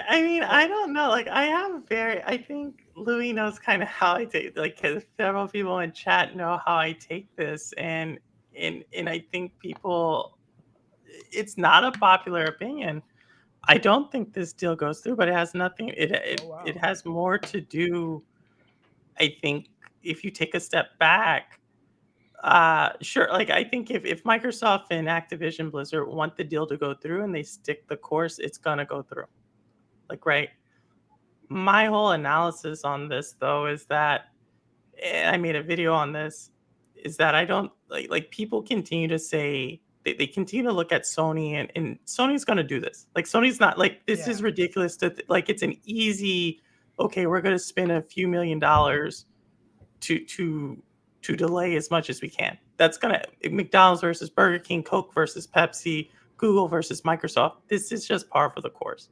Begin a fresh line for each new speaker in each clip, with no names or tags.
I mean, I don't know. Like, I think Louis knows kind of how I take, like, 'cause several people in chat know how I take this. And I think people, it's not a popular opinion. I don't think this deal goes through, but it has nothing,
Oh
it
wow.
has more to do, I think, if you take a step back. Sure. Like, I think if Microsoft and Activision Blizzard want the deal to go through and they stick the course, it's gonna go through. Like, right. My whole analysis on this, though, is that, I made a video on this, is that I don't like people continue to say, they continue to look at Sony, and Sony's gonna do this. Like, Sony's not, like, this
Yeah.
is ridiculous to like, it's an easy, okay, we're gonna spend a few $1,000,000 to delay as much as we can. That's gonna, McDonald's versus Burger King, Coke versus Pepsi, Google versus Microsoft. This is just par for the course.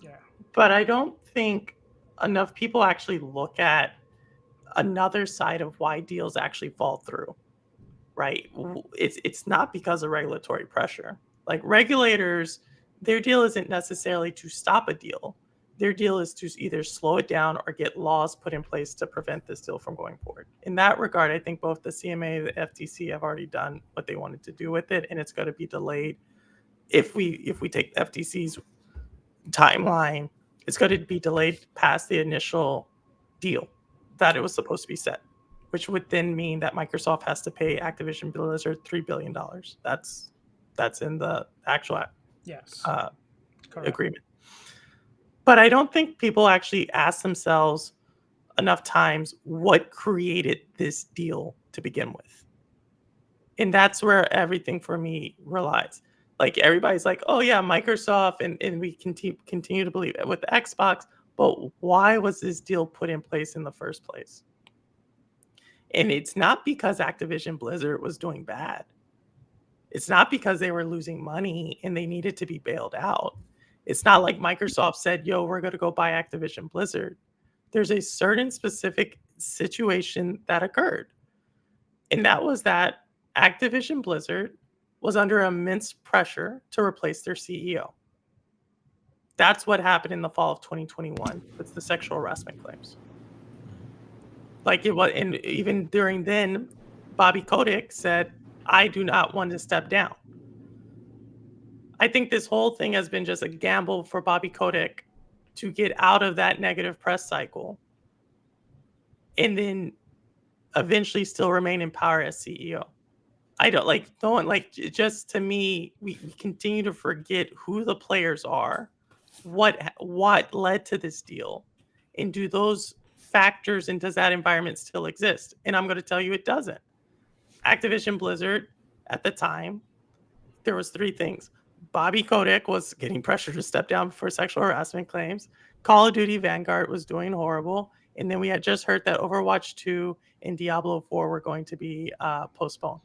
Yeah.
But I don't think enough people actually look at another side of why deals actually fall through, right? It's not because of regulatory pressure. Like, regulators, their deal isn't necessarily to stop a deal. Their deal is to either slow it down or get laws put in place to prevent this deal from going forward. In that regard, I think both the CMA and the FTC have already done what they wanted to do with it, and it's going to be delayed. If we take the FTC's timeline, it's going to be delayed past the initial deal that it was supposed to be set, which would then mean that Microsoft has to pay Activision Blizzard $3 billion. That's in the actual
Yes.
uh,
Correct.
agreement. But I don't think people actually ask themselves enough times what created this deal to begin with. And that's where everything for me relies. Like, everybody's like, oh yeah, Microsoft, and we continue to believe it with the Xbox, but why was this deal put in place in the first place? And it's not because Activision Blizzard was doing bad. It's not because they were losing money and they needed to be bailed out. It's not like Microsoft said, yo, we're going to go buy Activision Blizzard. There's a certain specific situation that occurred. And that was that Activision Blizzard was under immense pressure to replace their CEO. That's what happened in the fall of 2021 with the sexual harassment claims. Like, it was, and even during then, Bobby Kotick said, I do not want to step down. I think this whole thing has been just a gamble for Bobby Kotick to get out of that negative press cycle and then eventually still remain in power as CEO. I don't like, no one, like, just to me, we continue to forget who the players are, what led to this deal, and do those factors, and does that environment still exist? And I'm going to tell you, it doesn't. Activision Blizzard at the time, there was three things. Bobby Kotick was getting pressure to step down for sexual harassment claims. Call of Duty Vanguard was doing horrible. And then we had just heard that Overwatch 2 and Diablo 4 were going to be postponed.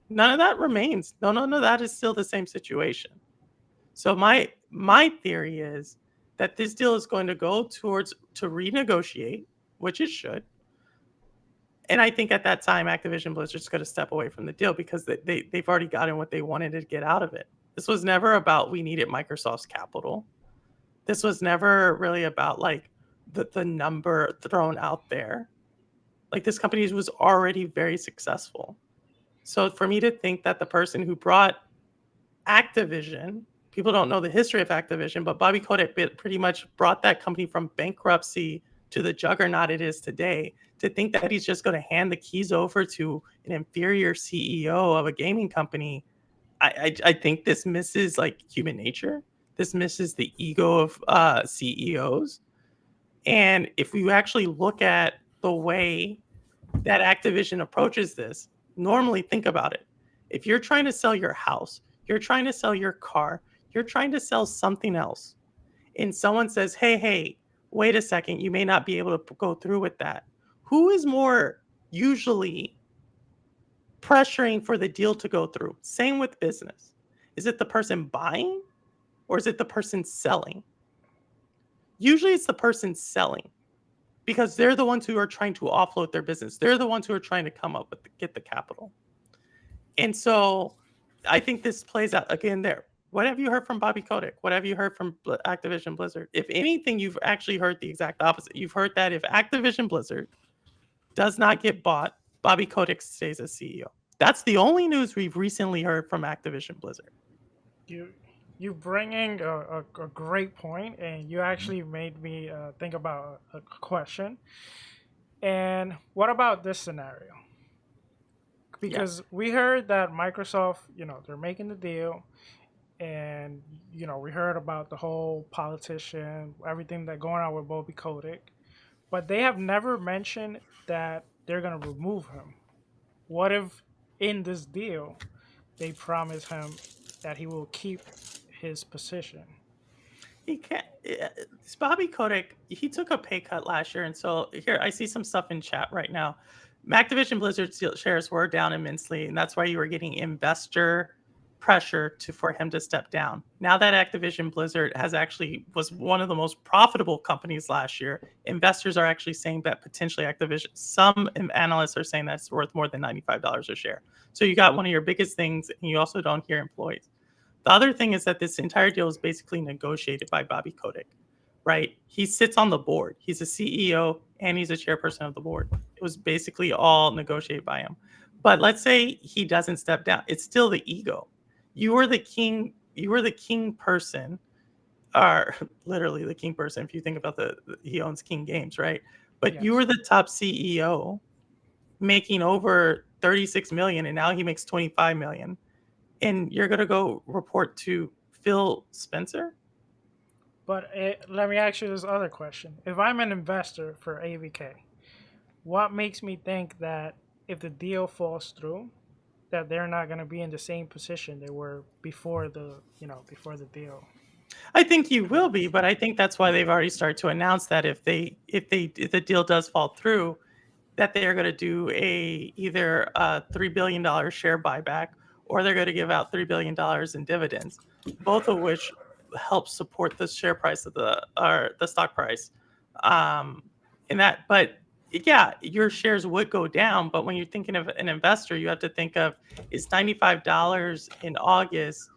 None of that remains. None of that is still the same situation. So my theory is that this deal is going to go towards to renegotiate, which it should. And I think at that time, Activision Blizzard's going to step away from the deal because they've already gotten what they wanted to get out of it. This was never about we needed Microsoft's capital. This was never really about, like, the number thrown out there. Like, this company was already very successful. So for me to think that the person who brought Activision, people don't know the history of Activision, but Bobby Kotick pretty much brought that company from bankruptcy to the juggernaut it is today. To think that he's just going to hand the keys over to an inferior CEO of a gaming company, I think this misses, like, human nature. This misses the ego of CEOs. And if we actually look at the way that Activision approaches this, normally think about it. If you're trying to sell your house, you're trying to sell your car, you're trying to sell something else, and someone says, hey, wait a second, you may not be able to go through with that. Who is more usually pressuring for the deal to go through? Same with business. Is it the person buying or is it the person selling? Usually it's the person selling because they're the ones who are trying to offload their business. They're the ones who are trying to come up with get the capital. And so I think this plays out again there. What have you heard from Bobby Kotick? What have you heard from Activision Blizzard? If anything, you've actually heard the exact opposite. You've heard that if Activision Blizzard does not get bought, Bobby Kotick stays as CEO. That's the only news we've recently heard from Activision Blizzard.
You bringing a great point, and you actually made me think about a question. And what about this scenario? Because we heard that Microsoft, they're making the deal, and we heard about the whole politician, everything that going on with Bobby Kotick, but they have never mentioned that they're gonna remove him. What if in this deal they promise him that he will keep his position?
He can't. Bobby Kotick, he took a pay cut last year, and so here I see some stuff in chat right now. Activision Blizzard shares were down immensely, and that's why you were getting investor pressure for him to step down. Now that Activision Blizzard was one of the most profitable companies last year, investors are actually saying that potentially Activision, some analysts are saying that's worth more than $95 a share. So you got one of your biggest things, and you also don't hear employees. The other thing is that this entire deal is basically negotiated by Bobby Kotick, right? He sits on the board. He's a CEO and he's a chairperson of the board. It was basically all negotiated by him. But let's say he doesn't step down. It's still the ego. You were the king. You were the king person, or literally the king person. If you think about he owns King Games, right? But you were the top CEO, making over 36 million, and now he makes 25 million. And you're going to go report to Phil Spencer?
But let me ask you this other question. If I'm an investor for AVK, what makes me think that if the deal falls through, that they're not going to be in the same position they were before the deal?
I think you will be, but I think that's why they've already started to announce that if the deal does fall through, that they're going to do either a $3 billion share buyback, or they're going to give out $3 billion in dividends, both of which help support the share price of the stock price. But yeah, your shares would go down. But when you're thinking of an investor, you have to think of, is $95 in August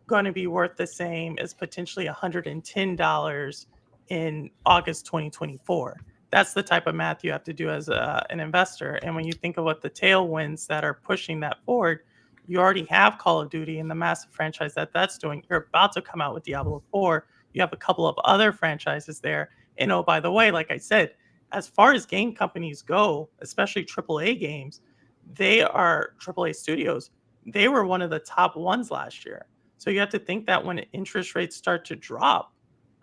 going to be worth the same as potentially $110 in August 2024? That's the type of math you have to do as an investor. And when you think of what the tailwinds that are pushing that forward, you already have Call of Duty and the massive franchise that's doing. You're about to come out with Diablo 4. You have a couple of other franchises there. And oh, by the way, like I said, as far as game companies go, especially AAA games, they are AAA studios. They were one of the top ones last year. So you have to think that when interest rates start to drop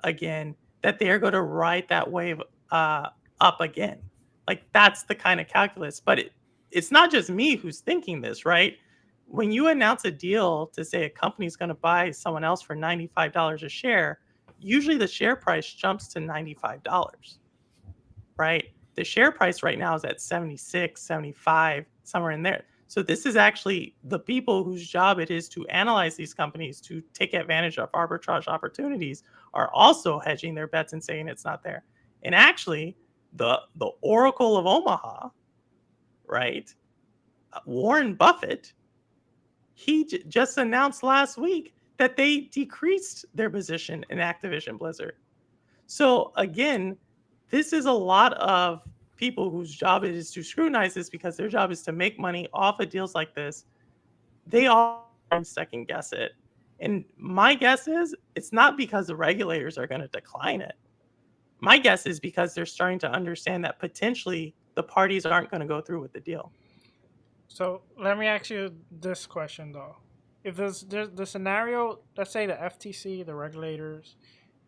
again, that they are going to ride that wave up again. Like, that's the kind of calculus. But it's not just me who's thinking this, right? When you announce a deal to say a company's going to buy someone else for $95 a share, usually the share price jumps to $95, right? The share price right now is at 76, 75, somewhere in there. So this is actually the people whose job it is to analyze these companies, to take advantage of arbitrage opportunities, are also hedging their bets and saying it's not there. And actually, the Oracle of Omaha, right? Warren Buffett, he just announced last week that they decreased their position in Activision Blizzard. So again, this is a lot of people whose job it is to scrutinize this, because their job is to make money off of deals like this. They all second guess it. And my guess is it's not because the regulators are going to decline it. My guess is because they're starting to understand that potentially the parties aren't going to go through with the deal.
So let me ask you this question, though. If there's the scenario, let's say the FTC, the regulators,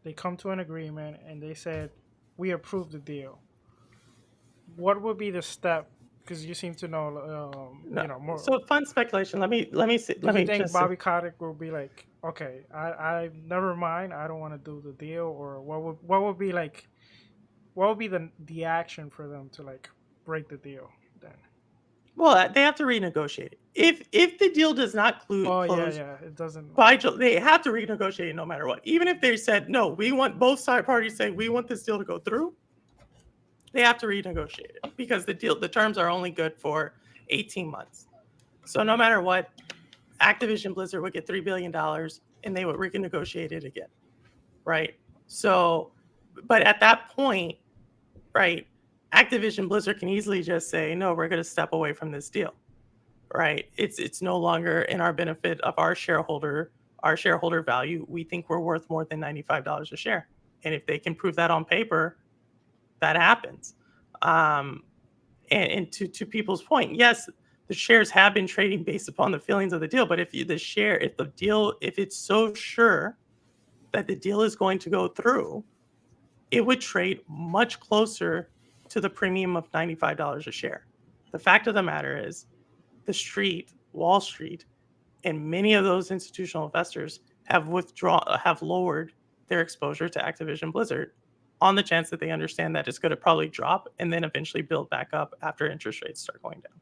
they come to an agreement and they said, we approve the deal. What would be the step? Because you seem to know, more.
So fun speculation. Let me see.
Do you think Bobby Kotick will be like, okay, I never mind, I don't want to do the deal, or what would be like, what would be the action for them to like break the deal then?
Well, they have to renegotiate it. If the deal does not close,
it doesn't.
They have to renegotiate it no matter what. Even if they said no, we want both side parties say we want this deal to go through, they have to renegotiate it, because the terms are only good for 18 months. So no matter what, Activision Blizzard would get $3 billion. and they would renegotiate it again, right? So, but at that point, right, Activision Blizzard can easily just say, no, we're going to step away from this deal, right? It's no longer in our benefit of our shareholder value. We think we're worth more than $95 a share. And if they can prove that on paper, that happens. And to people's point, yes, the shares have been trading based upon the feelings of the deal. But if it's so sure that the deal is going to go through, it would trade much closer to the premium of $95 a share. The fact of the matter is, the street, Wall Street, and many of those institutional investors have lowered their exposure to Activision Blizzard on the chance that they understand that it's going to probably drop and then eventually build back up after interest rates start going down.